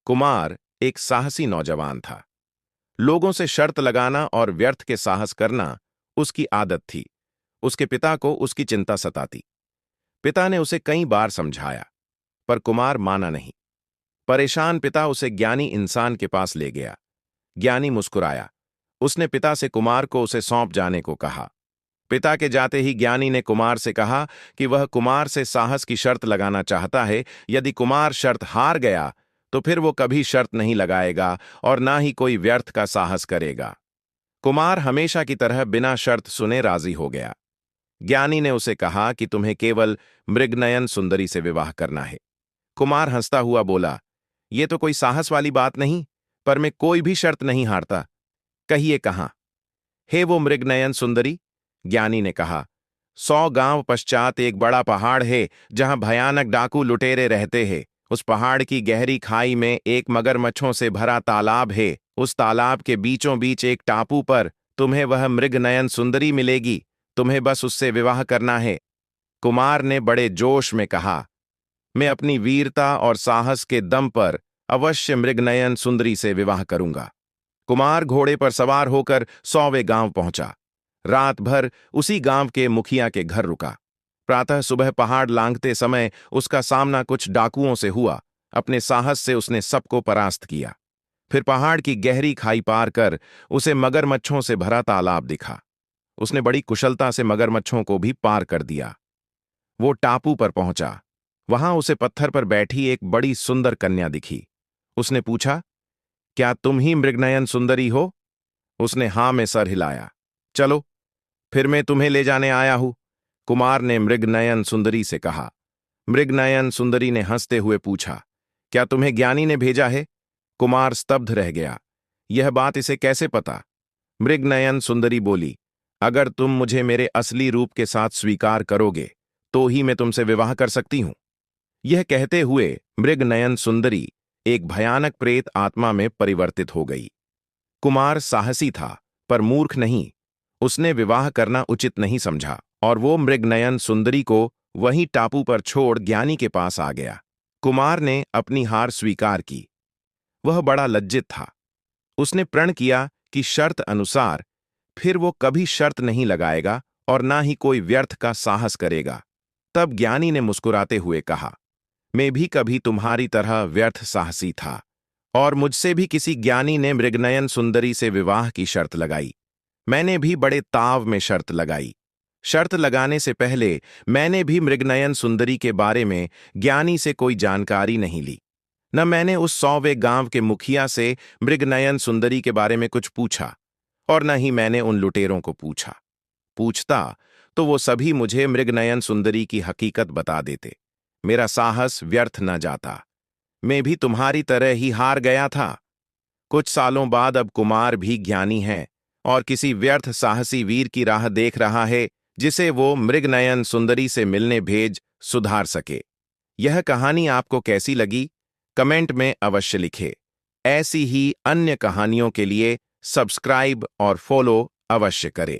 कुमार एक साहसी नौजवान था। लोगों से शर्त लगाना और व्यर्थ के साहस करना उसकी आदत थी। उसके पिता को उसकी चिंता सताती। पिता ने उसे कई बार समझाया, पर कुमार माना नहीं। परेशान पिता उसे ज्ञानी इंसान के पास ले गया। ज्ञानी मुस्कुराया। उसने पिता से कुमार को उसे सौंप जाने को कहा। पिता के जाते ही ज्ञानी ने कुमार से कहा कि वह कुमार से साहस की शर्त लगाना चाहता है। यदि कुमार शर्त हार गया तो फिर वो कभी शर्त नहीं लगाएगा और ना ही कोई व्यर्थ का साहस करेगा। कुमार हमेशा की तरह बिना शर्त सुने राजी हो गया। ज्ञानी ने उसे कहा कि तुम्हें केवल मृगनयन सुंदरी से विवाह करना है। कुमार हंसता हुआ बोला, यह तो कोई साहस वाली बात नहीं, पर मैं कोई भी शर्त नहीं हारता। कहिए कहां हे वो मृगनयन सुंदरी? ज्ञानी ने कहा, 100 गांव पश्चात एक बड़ा पहाड़ है जहां भयानक डाकू लुटेरे रहते हैं। उस पहाड़ की गहरी खाई में एक मगरमच्छों से भरा तालाब है। उस तालाब के बीचों बीच एक टापू पर तुम्हें वह मृगनयन सुंदरी मिलेगी। तुम्हें बस उससे विवाह करना है। कुमार ने बड़े जोश में कहा, मैं अपनी वीरता और साहस के दम पर अवश्य मृगनयन सुंदरी से विवाह करूंगा। कुमार घोड़े पर सवार होकर 100वें गांव पहुंचा। रात भर उसी गांव के मुखिया के घर रुका। प्रातः सुबह पहाड़ लांघते समय उसका सामना कुछ डाकुओं से हुआ। अपने साहस से उसने सबको परास्त किया। फिर पहाड़ की गहरी खाई पार कर उसे मगरमच्छों से भरा तालाब दिखा। उसने बड़ी कुशलता से मगरमच्छों को भी पार कर दिया। वो टापू पर पहुंचा। वहां उसे पत्थर पर बैठी एक बड़ी सुंदर कन्या दिखी। उसने पूछा, क्या तुम ही मृगनयन सुंदरी हो? उसने हां में सर हिलाया। चलो, फिर मैं तुम्हें ले जाने आया हूं, कुमार ने मृगनयन सुंदरी से कहा। मृगनयन सुंदरी ने हंसते हुए पूछा, क्या तुम्हें ज्ञानी ने भेजा है? कुमार स्तब्ध रह गया। यह बात इसे कैसे पता? मृगनयन सुंदरी बोली, अगर तुम मुझे मेरे असली रूप के साथ स्वीकार करोगे तो ही मैं तुमसे विवाह कर सकती हूं। यह कहते हुए मृगनयन सुंदरी एक भयानक प्रेत आत्मा में परिवर्तित हो गई। कुमार साहसी था, पर मूर्ख नहीं। उसने विवाह करना उचित नहीं समझा और वो मृगनयन सुंदरी को वहीं टापू पर छोड़ ज्ञानी के पास आ गया। कुमार ने अपनी हार स्वीकार की। वह बड़ा लज्जित था। उसने प्रण किया कि शर्त अनुसार फिर वो कभी शर्त नहीं लगाएगा और ना ही कोई व्यर्थ का साहस करेगा। तब ज्ञानी ने मुस्कुराते हुए कहा, मैं भी कभी तुम्हारी तरह व्यर्थ साहसी था और मुझसे भी किसी ज्ञानी ने मृगनयन सुंदरी से विवाह की शर्त लगाई। मैंने भी बड़े ताव में शर्त लगाई। शर्त लगाने से पहले मैंने भी मृगनयन सुंदरी के बारे में ज्ञानी से कोई जानकारी नहीं ली। न मैंने उस 100वें गांव के मुखिया से मृगनयन सुंदरी के बारे में कुछ पूछा और न ही मैंने उन लुटेरों को पूछा। पूछता तो वो सभी मुझे मृगनयन सुंदरी की हकीकत बता देते। मेरा साहस व्यर्थ न जाता। मैं भी तुम्हारी तरह ही हार गया था। कुछ सालों बाद अब कुमार भी ज्ञानी है और किसी व्यर्थ साहसी वीर की राह देख रहा है जिसे वो मृगनयन सुंदरी से मिलने भेज सुधार सके। यह कहानी आपको कैसी लगी? कमेंट में अवश्य लिखें। ऐसी ही अन्य कहानियों के लिए सब्सक्राइब और फॉलो अवश्य करें।